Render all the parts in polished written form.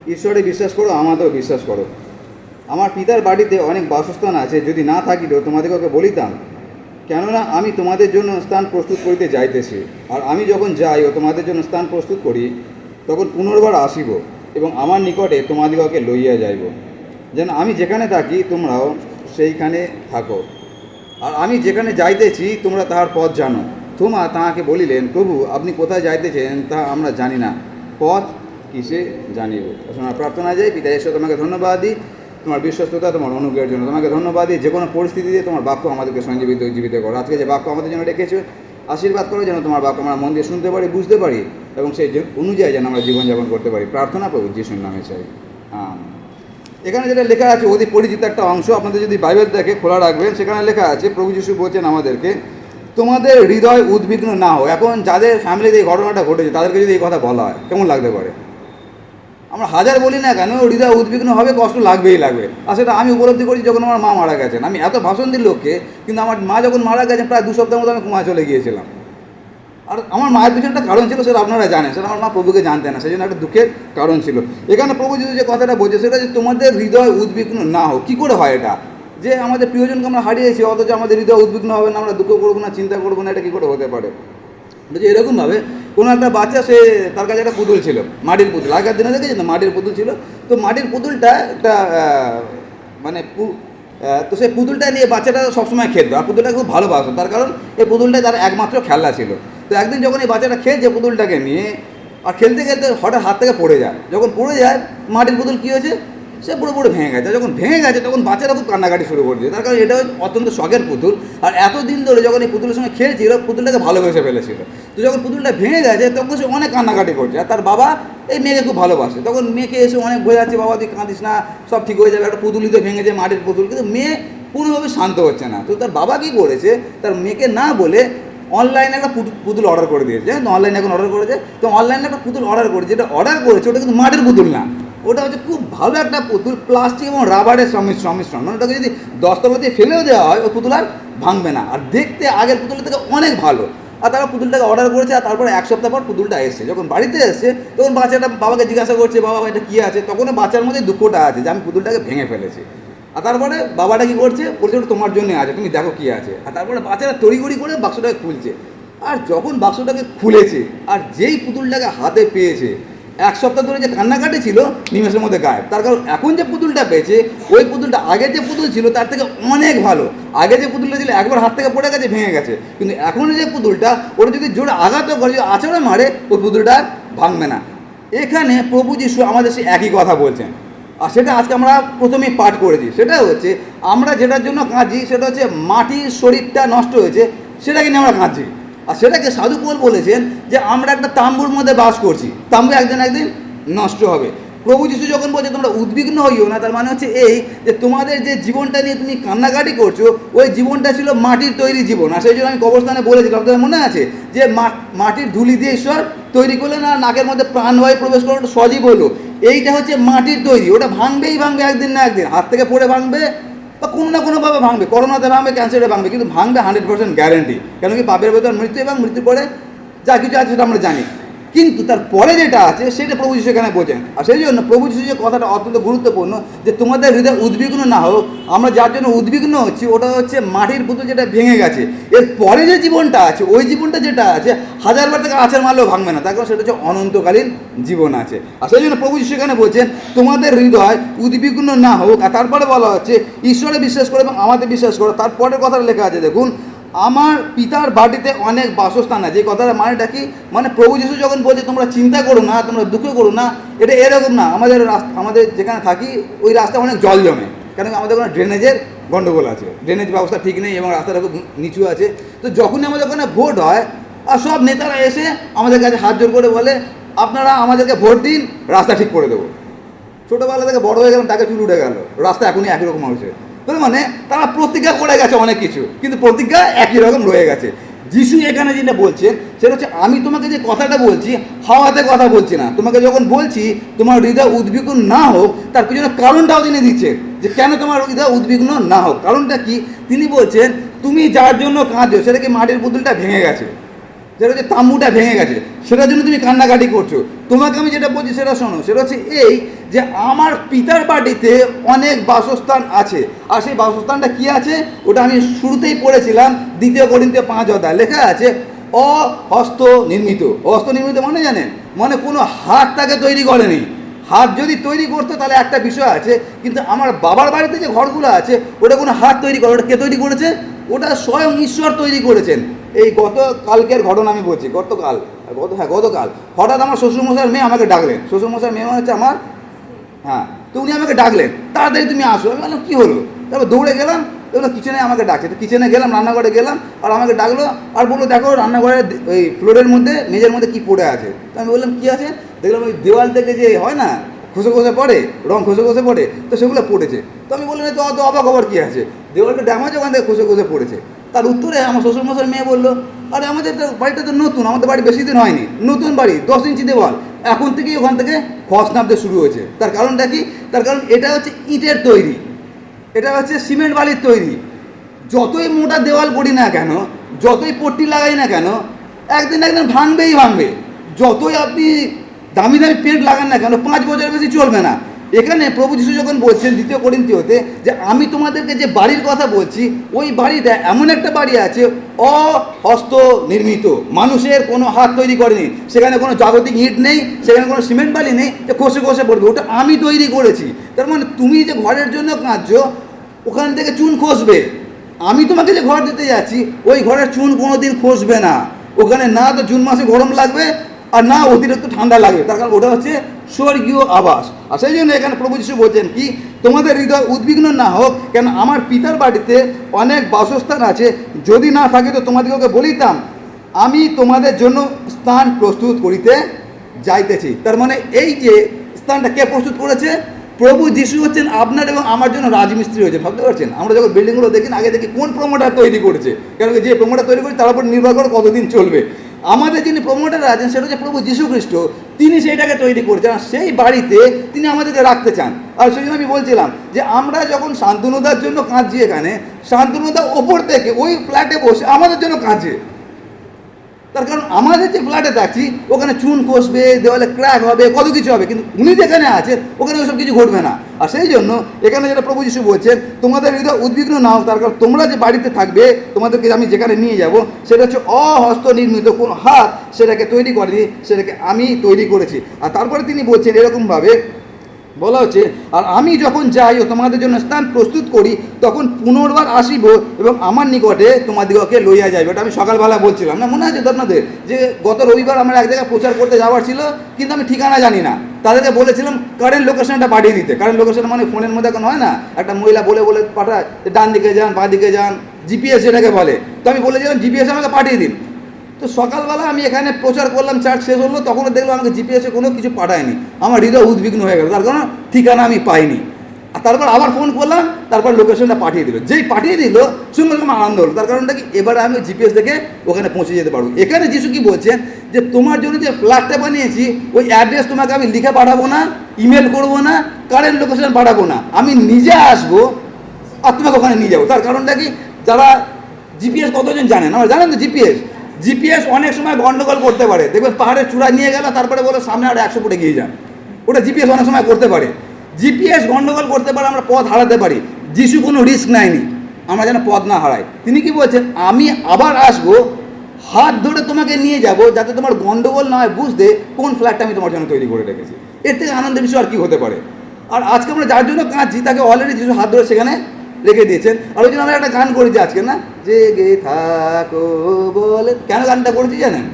ঈশ্বরে বিশ্বাস করো, আমাদেরও বিশ্বাস করো। আমার পিতার বাড়িতে অনেক বাসস্থান আছে, যদি না থাকিলেও তোমাদিগকে বলিতাম, কেননা আমি তোমাদের জন্য স্থান প্রস্তুত করিতে যাইতেছি। আর আমি যখন যাই ও তোমাদের জন্য স্থান প্রস্তুত করি, তখন পুনর্বার আসিব এবং আমার নিকটে তোমাদিগকে লইয়া যাইব, যেন আমি যেখানে থাকি তোমরাও সেইখানে থাকো। আর আমি যেখানে যাইতেছি তোমরা তাহার পথ জানো। থোমা তাহাকে বলিলেন, প্রভু, আপনি কোথায় যাইতেছেন তাহা আমরা জানি না, পথ কিসে জানিব? আমরা প্রার্থনা যাই। পিতা ঈশ্বর, তোমাকে ধন্যবাদ দিই তোমার বিশ্বস্ততা, তোমার অনুগ্রহের জন্য তোমাকে ধন্যবাদ দিই। যে কোনো পরিস্থিতিতে তোমার বাক্য আমাদেরকে সঞ্জীবিত উজ্জীবিত করো। আজকে যে বাক্য আমাদের জন্য রেখেছো, আশীর্বাদ করো যেন তোমার বাক্য আমরা মন দিয়ে শুনতে পারি, বুঝতে পারি এবং সেই অনুযায়ী যেন আমরা জীবনযাপন করতে পারি। প্রার্থনা প্রভু যিশুর নামে চাই, আমেন। এখানে যেটা লেখা আছে অতি পরিচিত একটা অংশ, আপনাদের যদি বাইবেল দেখে খোলা রাখবেন, সেখানে লেখা আছে প্রভু যিশু বলছেন আমাদেরকে, তোমাদের হৃদয় উদ্বিগ্ন না হোক। এখন যাদের ফ্যামিলিতে এই ঘটনাটা ঘটেছে তাদেরকে যদি এই কথা বলা হয় কেমন লাগতে পারে? আমরা হাজার বলি না কেন, হৃদয় উদ্বিগ্ন হবে, কষ্ট লাগবেই লাগবে। আর সেটা আমি উপলব্ধি করেছি যখন আমার মা মারা গেছেন। আমি এত ভাষণ দিই লোককে, কিন্তু আমার মা যখন মারা গেছেন প্রায় 2 সপ্তাহের মতো আমি কোমায় চলে গিয়েছিলাম। আর আমার মায়ের পিছনে একটা কারণ ছিল, সেটা আপনারা জানেন, সেটা আমার মা প্রভুকে জানতেন না, সেই জন্য একটা দুঃখের কারণ ছিল। এখানে প্রভু যদি যে কথাটা বলছে সেটা যে তোমাদের হৃদয় উদ্বিগ্ন না হোক। কী করে হয় এটা? যে আমাদের প্রিয়জনকে আমরা হারিয়েছি, অথচ আমাদের হৃদয় উদ্বিগ্ন হবে না, আমরা দুঃখ করবো না, চিন্তা করবো না, এটা কী করে হতে পারে? যে এরকমভাবে কোনো একটা বাচ্চা, সে তার কাছে একটা পুতুল ছিল, মাটির পুতুল। আগের দিনে দেখেছি না, মাটির পুতুল ছিল। তো মাটির পুতুলটা একটা মানে তো সেই পুতুলটা নিয়ে বাচ্চাটা সবসময় খেলতো, আর পুতুলটা খুব ভালোবাসতো, তার কারণ এই পুতুলটাই তার একমাত্র খেলনা ছিল। তো একদিন যখন এই বাচ্চাটা খেলছে পুতুলটাকে নিয়ে, আর খেলতে খেলতে হঠাৎ হাত থেকে পড়ে যায়। যখন পড়ে যায়, মাটির পুতুল কী হয়েছে, সে পুরো ভেঙে গেছে। যখন ভেঙে গেছে তখন বাচ্চারা খুব কান্নাকাটি শুরু করে দিয়েছে, তার কারণ এটা অত্যন্ত শখের পুতুল। আর এতদিন ধরে যখন এই পুতুলের সঙ্গে খেলছিল, পুতুলটাকে ভালোবেসে ফেলেছিল। তো যখন পুতুলটা ভেঙে গেছে তখন সে অনেক কান্নাকাটি করছে। আর তার বাবা এই মেয়েকে খুব ভালোবাসে, তখন মেয়েকে এসে অনেক বোঝাচ্ছে, বাবা তুই কাঁদিস না, সব ঠিক হয়ে যাবে, একটা পুতুলই তো ভেঙেছে, মাটির পুতুল। কিন্তু মেয়ে কোনোভাবে শান্ত হচ্ছে না। তো তার বাবা কী করেছে, তার মেয়েকে না বলে অনলাইনে একটা পুতুল অর্ডার করে দিয়েছে। অনলাইনে এখন অর্ডার করেছে, তো অনলাইনে একটা পুতুল অর্ডার করেছে। যেটা অর্ডার করেছে ওটা কিন্তু মাটির পুতুল না, ওটা হচ্ছে খুব ভালো একটা পুতুল, প্লাস্টিক এবং রাবারের সংমিশ্রণ। মানে ওটাকে যদি দস্তবা দিয়ে ফেলেও দেওয়া হয়, ওই পুতুল আর ভাঙবে না, আর দেখতে আগের পুতুলের থেকে অনেক ভালো। আর তারা পুতুলটাকে অর্ডার করেছে, আর তারপরে 1 সপ্তাহ পর পুতুলটা এসছে। যখন বাড়িতে এসছে তখন বাচ্চাটা বাবাকে জিজ্ঞাসা করছে, বাবা এটা কী আছে? তখন বাচ্চার মধ্যে দুঃখটা আছে যে আমি পুতুলটাকে ভেঙে ফেলেছি। আর তারপরে বাবাটা কী করছে, বলছে ওটা তোমার জন্যই আছে, তুমি দেখো কী আছে। আর তারপরে বাচ্চারা তড়িঘড়ি করে বাক্সটাকে খুলছে। আর যখন বাক্সটাকে খুলেছে আর যেই পুতুলটাকে হাতে পেয়েছে, 1 সপ্তাহ ধরে যে কান্নাকাটি ছিল নিমেষের মধ্যে গায়েব। তার কারণ এখন যে পুতুলটা পেয়েছে, ওই পুতুলটা আগের যে পুতুল ছিল তার থেকে অনেক ভালো। আগে যে পুতুলটা ছিল একবার হাত থেকে পড়ে গেছে, ভেঙে গেছে, কিন্তু এখন যে পুতুলটা, ওটা যদি জোরে আঘাতও করে, যদি আচড়ে মারে, ওই পুতুলটা ভাঙবে না। এখানে প্রভু যিশু আমাদের সে একই কথা বলছেন। আর সেটা আজকে আমরা প্রথমেই পাঠ করেছি। সেটা হচ্ছে আমরা যেটার জন্য কাঁদছি, সেটা হচ্ছে মাটির শরীরটা নষ্ট হয়েছে, সেটাকে নিয়ে আমরা কাঁদছি। আর সেটাকে সাধু পৌল বলেছেন যে আমরা একটা তাম্বুর মধ্যে বাস করছি, তাম্বু একদিন একদিন নষ্ট হবে। প্রভু যিশু যখন বলছে তোমরা উদ্বিগ্ন হইও না, তার মানে হচ্ছে এই যে তোমাদের যে জীবনটা নিয়ে তুমি কান্নাকাটি করছো, ওই জীবনটা ছিল মাটির তৈরি জীবন। আর সেই জন্য আমি কবরস্থানে বলেছিলাম, আপনাদের মনে আছে, যে মাটির ধুলি দিয়ে ঈশ্বর তৈরি করলেন, আর নাকের মধ্যে প্রাণবায়ু প্রবেশ করে ওটা সজীব হলো। এইটা হচ্ছে মাটির তৈরি, ওটা ভাঙবেই ভাঙবে একদিন না একদিন, হাত থেকে পড়ে ভাঙবে বা কোনো না কোনোভাবে ভাঙবে, করোনাতে ভাঙবে, ক্যান্সারে ভাঙবে, কিন্তু ভাঙবে 100% গ্যারেন্টি। কেন কি, পাপের ভেতর মৃত্যু, এবং মৃত্যুর পরে যা কিছু আছে সেটা আমরা জানি। কিন্তু তার পরে যেটা আছে সেটা প্রভু যিশু এখানে বোঝেন। আর সেই জন্য প্রভু যিশু যে কথাটা অত্যন্ত গুরুত্বপূর্ণ, যে তোমাদের হৃদয় উদ্বিগ্ন না হোক। আমরা যার জন্য উদ্বিগ্ন হচ্ছি ওটা হচ্ছে মাটির পুতুল যেটা ভেঙে গেছে। এর পরে যে জীবনটা আছে, ওই জীবনটা যেটা আছে 1000 বার থেকে আছাড় মারলেও ভাঙবে না, তার কারণ সেটা হচ্ছে অনন্তকালীন জীবন আছে। আর সেই জন্য প্রভু যিশু এখানে বলছেন তোমাদের হৃদয় উদ্বিগ্ন না হোক। আর তারপরে বলা হচ্ছে ঈশ্বরে বিশ্বাস করো এবং আমাদের বিশ্বাস করো। তারপরের কথাটা লেখা আছে, দেখুন, আমার পিতার বাড়িতে অনেক বাসস্থান আছে। এই কথাটা মানেটা কি, মানে প্রভু যিশু যখন বলছে তোমরা চিন্তা করো না, তোমরা দুঃখ করো না, এটা এরকম না আমাদের যেখানে থাকি ওই রাস্তায় অনেক জল জমে, কেন আমাদের ওখানে ড্রেনেজের গণ্ডগোল আছে, ড্রেনেজ ব্যবস্থা ঠিক নেই এবং রাস্তাটা খুব নিচু আছে। তো যখনই আমাদের ওখানে ভোট হয়, আর সব নেতারা এসে আমাদের কাছে হাত জোর করে বলে আপনারা আমাদেরকে ভোট দিন, রাস্তা ঠিক করে দেবো। ছোটোবেলা থেকে বড় হয়ে গেলাম, তাকে চুল উঠে গেল, রাস্তা এখনই একই রকম হয়েছে। মানে তারা প্রতিজ্ঞা করে গেছে অনেক কিছু, কিন্তু প্রতিজ্ঞা একই রকম রয়ে গেছে। যিশু এখানে যেটা বলছেন সেটা হচ্ছে আমি তোমাকে যে কথাটা বলছি হাওয়াতে কথা বলছি না, তোমাকে যখন বলছি তোমার হৃদয় উদ্বিগ্ন না হোক, তার পিছনে কারণটাও তিনি দিচ্ছেন যে কেন তোমার হৃদয় উদ্বিগ্ন না হোক। কারণটা কি, তিনি বলছেন তুমি যার জন্য কাঁদছো সেটা কি মাটির পুতুলটা ভেঙে গেছে, যেটা হচ্ছে তাম্বুটা ভেঙে গেছে, সেটার জন্য তুমি কান্নাকাটি করছো। তোমাকে আমি যেটা বলছি সেটা শোনো, সেটা হচ্ছে এই যে আমার পিতার বাড়িতে অনেক বাসস্থান আছে, আর সেই বাসস্থানটা কি আছে ওটা আমি শুরুতেই পড়েছিলাম, 2 Corinthians 5 লেখা আছে অহস্ত নির্মিত। অহস্ত নির্মিত মানে জানেন, মানে কোনো হাত তাকে তৈরি করেনি। হাত যদি তৈরি করতো তাহলে একটা বিষয় আছে, কিন্তু আমার বাবার বাড়িতে যে ঘরগুলো আছে ওটা কোনো হাত তৈরি করে, ওটা কে তৈরি করেছে? ওটা স্বয়ং ঈশ্বর তৈরি করেছেন। এই গতকালকের ঘটনা আমি বলছি, গতকাল হঠাৎ আমার শ্বশুরমশাইয়ের মেয়ে আমাকে ডাকলেন। শ্বশুরমশাইয়ের মেয়ে হচ্ছে আমার, হ্যাঁ, তো উনি আমাকে ডাকলেন, তাড়াতাড়ি তুমি আসো। আমি বললাম কী হলো? তারপর দৌড়ে গেলাম, এগুলো কিচেনে আমাকে ডাকছে, তো কিচেনে গেলাম, রান্নাঘরে গেলাম, আর আমাকে ডাকলো আর বললো দেখো রান্নাঘরের ওই ফ্লোরের মধ্যে মেঝের মধ্যে কী পড়ে আছে। তো আমি বললাম কী আছে? দেখলাম ওই দেওয়াল থেকে যে হয় না খসে পড়ে, রং খসে পড়ে, তো সেগুলো পড়েছে। তো আমি বললাম তো অত অবাক খবর কী আছে, দেওয়ালটা ড্যামেজ, ওখান থেকে খসে পড়েছে। তার উত্তরে আমার শ্বশুরমশাইয়ের মেয়ে বললো, আরে আমাদের তো বাড়িটা তো নতুন, আমাদের বাড়ি বেশি দিন হয়নি, নতুন বাড়ি, 10 ইঞ্চি দেওয়াল, এখন থেকেই ওখান থেকে খস নামতে শুরু হয়েছে। তার কারণটা কি? তার কারণ এটা হচ্ছে ইটের তৈরি, এটা হচ্ছে সিমেন্ট বালির তৈরি। যতই মোটা দেওয়াল করি না কেন, যতই পট্টি লাগাই না কেন, একদিন ভাঙবে। যতই আপনি দামি পেন্ট লাগান না কেন, 5 বছরের বেশি চলবে না। এখানে প্রভু যিশু যখন বলছেন 2 Corinthians যে আমি তোমাদেরকে যে বাড়ির কথা বলছি, ওই বাড়িটা এমন একটা বাড়ি আছে অহস্ত নির্মিত, মানুষের কোনো হাত তৈরি করেনি। সেখানে কোনো জাগতিক ইট নেই, সেখানে কোনো সিমেন্ট বালি নেই যে খসে পড়বে, ওটা আমি তৈরি করেছি। তার মানে তুমি যে ঘরের জন্য কাঁদছো, ওখান থেকে চুন খসবে। আমি তোমাকে যে ঘর দিতে যাচ্ছি, ওই ঘরের চুন কোনো দিন খসবে না। ওখানে না তো জুন মাসে গরম লাগবে, আর না অতিরিক্ত ঠান্ডা লাগবে, তার কারণ ওটা হচ্ছে স্বর্গীয় আবাস। আর সেই জন্য এখানে প্রভু যিশু বলছেন কি, তোমাদের হৃদয় উদ্বিগ্ন না হোক, কেন আমার পিতার বাড়িতে অনেক বাসস্থান আছে, যদি না থাকে তো তোমাদেরকে বলিতাম, আমি তোমাদের জন্য স্থান প্রস্তুত করিতে যাইতেছি। তার মানে এই যে স্থানটা কে প্রস্তুত করেছে? প্রভু যিশু হচ্ছেন আপনার এবং আমার জন্য রাজমিস্ত্রি হয়েছে। ভাবতে পারছেন? আমরা যখন বিল্ডিংগুলো দেখি আগে দেখি কোন প্রমোটার তৈরি করেছে, কারণ যে প্রমোটার তৈরি করেছে তার উপর নির্ভর করে কতদিন চলবে। আমাদের যিনি প্রমোটার আছেন সেটা হচ্ছে প্রভু যিশু খ্রিস্ট, তিনি সেইটাকে তৈরি করেছেন, আর সেই বাড়িতে তিনি আমাদেরকে রাখতে চান। আর সেই জন্য আমি বলছিলাম যে আমরা যখন শান্তনুদার জন্য কাঁদছি, এখানে শান্তনুদা ওপর থেকে ওই ফ্ল্যাটে বসে আমাদের জন্য কাঁদছে। তার কারণ আমাদের যে ফ্ল্যাটে থাকছি ওখানে চুন খসবে, দেওয়ালে ক্র্যাক হবে, কত কিছু হবে, কিন্তু উনি যেখানে আছেন ওখানে ওসব কিছু ঘটবে না। আর সেই জন্য এখানে যেটা প্রভু যিশু বলছেন, তোমাদের হৃদয় উদ্বিগ্ন না হোক, তার কারণ তোমরা যে বাড়িতে থাকবে, তোমাদেরকে আমি যেখানে নিয়ে যাব সেটা হচ্ছে অহস্ত নির্মিত, কোনো হাত সেটাকে তৈরি করেনি, সেটাকে আমি তৈরি করেছি। আর তারপরে তিনি বলছেন এরকমভাবে বলা হচ্ছে, আর আমি যখন যাই ও তোমাদের জন্য স্থান প্রস্তুত করি, তখন পুনর্বার আসিব এবং আমার নিকটে তোমাদিগকে লইয়া যাইবে। ওটা আমি সকালবেলা বলছিলাম না, মনে আছে তো আপনাদের, যে গত রবিবার আমার এক জায়গায় প্রচার করতে যাওয়ার ছিল, কিন্তু আমি ঠিকানা জানি না। তাদেরকে বলেছিলাম কারেন্ট লোকেশনটা পাঠিয়ে দিতে। কারেন্ট লোকেশন মানে ফোনের মধ্যে এখন হয় না, একটা মহিলা বলে পাঠায় ডান দিকে যান, বাঁ দিকে যান, জিপিএস যেটাকে বলে। তো আমি বলেছিলাম জিপিএস আমাকে পাঠিয়ে দিন। তো সকালবেলা আমি এখানে প্রচার করলাম, চার্জ শেষ হলো, তখনও দেখলাম আমাকে জিপিএসে কোনো কিছু পাঠায়নি। আমার হৃদয় উদ্বিগ্ন হয়ে গেল, তার কারণ ঠিকানা আমি পাইনি। আর তারপর আবার ফোন করলাম, তারপর লোকেশনটা পাঠিয়ে দিল। যেই পাঠিয়ে দিল শুনলে আমার আনন্দ হলো, তার কারণটা কি, এবারে আমি জিপিএস দেখে ওখানে পৌঁছে যেতে পারবো। এখানে যিশু কি বলছেন, যে তোমার জন্য যে ফ্ল্যাটটা বানিয়েছি, ওই অ্যাড্রেস তোমাকে আমি লিখে পাঠাবো না, ইমেল করবো না, কারেন্ট লোকেশন পাঠাবো না, আমি নিজে আসবো আর তোমাকে ওখানে নিয়ে যাবো। তার কারণটা কি, যারা জিপিএস কতজন জানেন? আমরা জানেন তো জিপিএস অনেক সময় গন্ডগোল করতে পারে। দেখবেন পাহাড়ের চূড়ায় নিয়ে গেল, তারপরে বলে সামনে আর 100 ফুটে গিয়ে যান, ওটা জিপিএস অনেক সময় করতে পারে। জিপিএস গন্ডগোল করতে পারে, আমরা পথ হারাতে পারি। যিশু কোনো রিস্ক নেয়নি আমরা যেন পথ না হারাই। তিনি কি বলছেন, আমি আবার আসবো, হাত ধরে তোমাকে নিয়ে যাব, যাতে তোমার গন্ডগোল না হয় বুঝতে কোন ফ্ল্যাটটা আমি তোমার জন্য তৈরি করে রেখেছি। এর থেকে আনন্দের বিষয় আর কি হতে পারে? আর আজকে আমরা যার জন্য কাঁদছি তাকে অলরেডি যিশু হাত ধরে সেখানে রেখে দিয়েছেন। আর ওই জন্য আমরা একটা গান করেছি আজকে, না, জেগে থাকো বলে। কেন গানটা করেছি জানেন?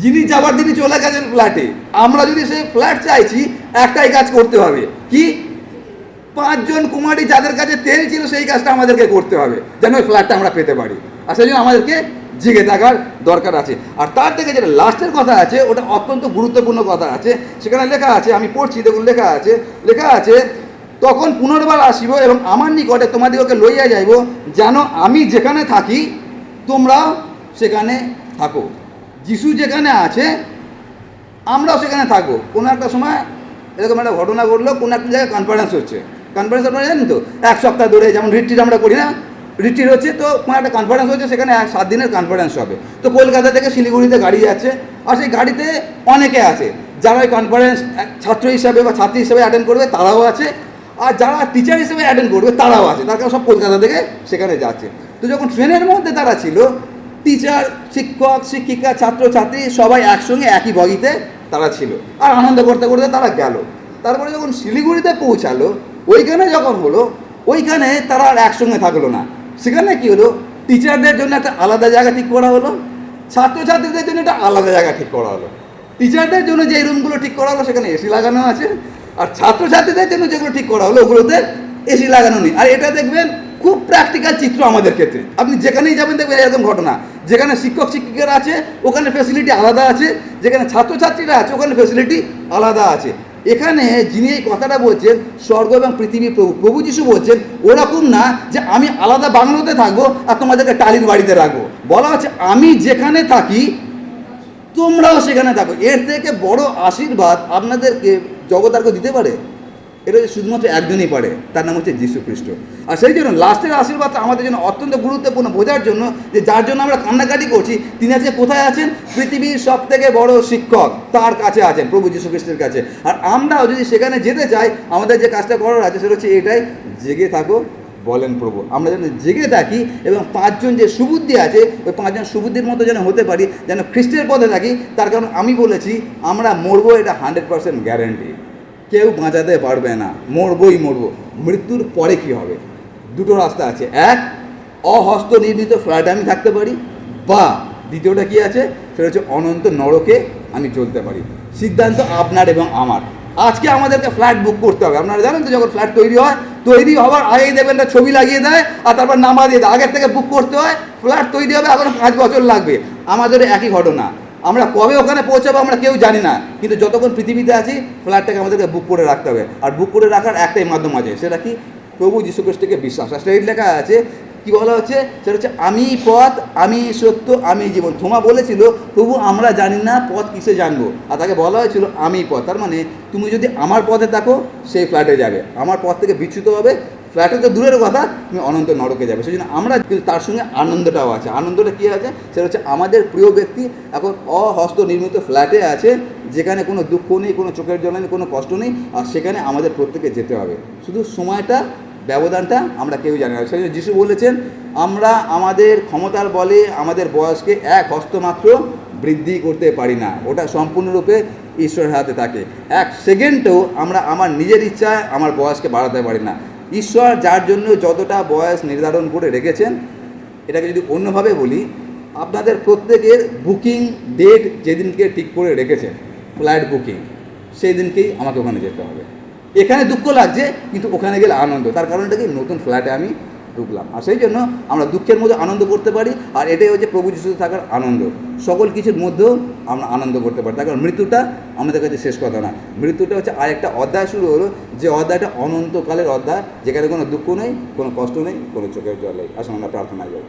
যিনি যাবার তিনি চলে গেছেন ফ্ল্যাটে, আমরা যদি সেই ফ্ল্যাট চাইছি, একটাই কাজ করতে হবে, কি, 5 জন কুমারী যাদের কাছে তেল ছিল সেই কাজটা আমাদেরকে করতে হবে, যেন ওই ফ্ল্যাটটা আমরা পেতে পারি। আর সেই জন্য আমাদেরকে জেগে থাকার দরকার আছে। আর তার থেকে যেটা লাস্টের কথা আছে, ওটা অত্যন্ত গুরুত্বপূর্ণ কথা আছে। সেখানে লেখা আছে, আমি পড়ছি, দেখুন লেখা আছে, তখন পুনর্বার আসিব এবং আমার নিকটে তোমাদিগকে লইয়া যাইব, যেন আমি যেখানে থাকি তোমরাও সেখানে থাকো। যিশু যেখানে আছে আমরাও সেখানে থাকবো। কোনো একটা সময় এরকম একটা ঘটনা ঘটলো, কোনো একটা জায়গায় কনফারেন্স হচ্ছে। কনফারেন্স আপনারা জানেন তো, 1 সপ্তাহ ধরে, যেমন রিট্রিট আমরা করি না, রিট্রিট হচ্ছে, তো কোনো একটা কনফারেন্স হচ্ছে, সেখানে 7 দিনের কনফারেন্স হবে। তো কলকাতা থেকে শিলিগুড়িতে গাড়ি যাচ্ছে, আর সেই গাড়িতে অনেকে আছে। যারা ওই কনফারেন্স ছাত্র হিসাবে বা ছাত্রী হিসাবে অ্যাটেন্ড করবে তারাও আছে, আর যারা টিচার হিসেবে অ্যাটেন্ড করবে তারাও আছে। তার কারণ সব কলকাতা থেকে সেখানে যাচ্ছে। তো যখন ট্রেনের মধ্যে তারা ছিল, টিচার, শিক্ষক, শিক্ষিকা, ছাত্র ছাত্রী সবাই একসঙ্গে একই বগিতে তারা ছিল, আর আনন্দ করতে করতে তারা গেল। তারপরে যখন শিলিগুড়িতে পৌঁছালো, ওইখানে যখন হলো, ওইখানে তারা আর একসঙ্গে থাকলো না। সেখানে কি হলো, টিচারদের জন্য একটা আলাদা জায়গা ঠিক করা হলো, ছাত্রছাত্রীদের জন্য একটা আলাদা জায়গা ঠিক করা হলো। টিচারদের জন্য যে রুমগুলো ঠিক করা হলো সেখানে এসি লাগানো আছে, আর ছাত্রছাত্রীদের জন্য যেগুলো ঠিক করা হলো ওগুলোতে এসি লাগানো নেই। আর এটা দেখবেন খুব প্র্যাকটিক্যাল চিত্র আমাদের ক্ষেত্রে, আপনি যেখানেই যাবেন দেখবেন এরকম ঘটনা। যেখানে শিক্ষক শিক্ষিকারা আছে ওখানে ফেসিলিটি আলাদা আছে, যেখানে ছাত্রছাত্রীরা আছে ওখানে ফেসিলিটি আলাদা আছে। এখানে যিনি এই কথাটা বলছেন, স্বর্গ এবং পৃথিবীর প্রভু, প্রভু যিশু বলছেন ওরকম না যে আমি আলাদা বাংলোতে থাকবো আর তোমাদেরকে টালির বাড়িতে রাখবো। বলা হচ্ছে আমি যেখানে থাকি তোমরাও সেখানে থাকো। এর থেকে বড় আশীর্বাদ আপনাদেরকে জগৎ দিতে পারে? এটা শুধুমাত্র একজনই পারে, তার নাম হচ্ছে যীশু খ্রিস্ট। আর সেই জন্য লাস্টের আশীর্বাদটা আমাদের জন্য অত্যন্ত গুরুত্বপূর্ণ বোঝার জন্য, যে যার জন্য আমরা কান্নাকাটি করছি তিনি আজকে কোথায় আছেন? পৃথিবীর সব থেকে বড় শিক্ষক তার কাছে আছেন, প্রভু যীশু খ্রিস্টের কাছে। আর আমরাও যদি সেখানে যেতে চাই, আমাদের যে কাজটা করার আছে সেটা হচ্ছে এটাই, জেগে থাকো বলেন প্রভু। আমরা যেন জেগে থাকি এবং পাঁচজন যে সুবুদ্ধি আছে ওই পাঁচজন সুবুদ্ধির মতো যেন হতে পারি, যেন খ্রিস্টের পথে থাকি। তার কারণ আমি বলেছি আমরা মরবো, এটা 100% গ্যারেন্টি, কেউ বাঁচাতে পারবে না, মরবই মরবো। মৃত্যুর পরে কি হবে? দুটো রাস্তা আছে, এক অহস্ত নির্মিত ফ্ল্যাটে আমি থাকতে পারি, বা দ্বিতীয়টা কি আছে সেটা হচ্ছে অনন্ত নরকে আমি চলতে পারি। সিদ্ধান্ত আপনার এবং আমার। আজকে আমাদেরকে ফ্ল্যাট বুক করতে হবে। আপনারা জানেন তো, যখন ফ্ল্যাট তৈরি হয়, তৈরি হওয়ার আগেই দেবেন একটা ছবি লাগিয়ে দেয় আর তারপর নাম্বার দিয়ে দেয়। আগের থেকে বুক করতে হয়, ফ্ল্যাট তৈরি হবে এখনো 5 বছর লাগবে। আমাদের একই ঘটনা, আমরা কবে ওখানে পৌঁছাবো আমরা কেউ জানি না, কিন্তু যতক্ষণ পৃথিবীতে আছি ফ্ল্যাটটাকে আমাদেরকে বুক করে রাখতে হবে। আর বুক করে রাখার একটাই মাধ্যম আছে, সেটা কি? প্রভু যীশু খ্রিস্টকে বিশ্বাস। আর সেই লেখা আছে, কি বলা হচ্ছে সেটা হচ্ছে আমি পথ, আমি সত্য, আমি জীবন। থোমা বলেছিল প্রভু আমরা জানি না পথ কিসে জানবো, আর তাকে বলা হয়েছিল আমি পথ। তার মানে তুমি যদি আমার পথে থাকো সেই ফ্ল্যাটে যাবে, আমার পথ থেকে বিচ্যুত হবে ফ্ল্যাটে তো দূরের কথা, তুমি অনন্ত নরকে যাবে। সেই জন্য আমরা, কিন্তু তার সঙ্গে আনন্দটাও আছে। আনন্দটা কী আছে? সেটা হচ্ছে আমাদের প্রিয় ব্যক্তি এখন অহস্ত নির্মিত ফ্ল্যাটে আছে, যেখানে কোনো দুঃখ নেই, কোনো চোখের জল নেই, কোনো কষ্ট নেই, আর সেখানে আমাদের প্রত্যেকে যেতে হবে। শুধু সময়টা, ব্যবধানটা আমরা কেউ জানি না। সেই জন্য যিশু বলেছেন আমরা আমাদের ক্ষমতার বলে আমাদের বয়সকে 1 হস্ত মাত্র বৃদ্ধি করতে পারি না, ওটা সম্পূর্ণরূপে ঈশ্বরের হাতে থাকে। 1 সেকেন্ডও আমরা আমার নিজের ইচ্ছায় আমার বয়সকে বাড়াতে পারি না। ঈশ্বর যার জন্য যতটা বয়স নির্ধারণ করে রেখেছেন, এটাকে যদি অন্যভাবে বলি, আপনাদের প্রত্যেকের বুকিং ডেট যেদিনকে ঠিক করে রেখেছেন, ফ্লাইট বুকিং, সেই দিনকেই আমাকে ওখানে যেতে হবে। এখানে দুঃখ লাগছে কিন্তু ওখানে গেলে আনন্দ। তার কারণটা কি? নতুন ফ্ল্যাটে আমি ঢুকলাম। আর সেই জন্য আমরা দুঃখের মধ্যে আনন্দ করতে পারি, আর এটাই হচ্ছে প্রভু যিশুতে থাকার আনন্দ। সকল কিছুর মধ্যেও আমরা আনন্দ করতে পারি। তার কারণ মৃত্যুটা আমাদের কাছে শেষ কথা না, মৃত্যুটা হচ্ছে আরেকটা অধ্যায় শুরু হলো, যে অধ্যায়টা অনন্তকালের অধ্যায়, যেখানে কোনো দুঃখ নেই, কোনো কষ্ট নেই, কোনো চোখের জল নেই। আসলে আমরা প্রার্থনায় যাই।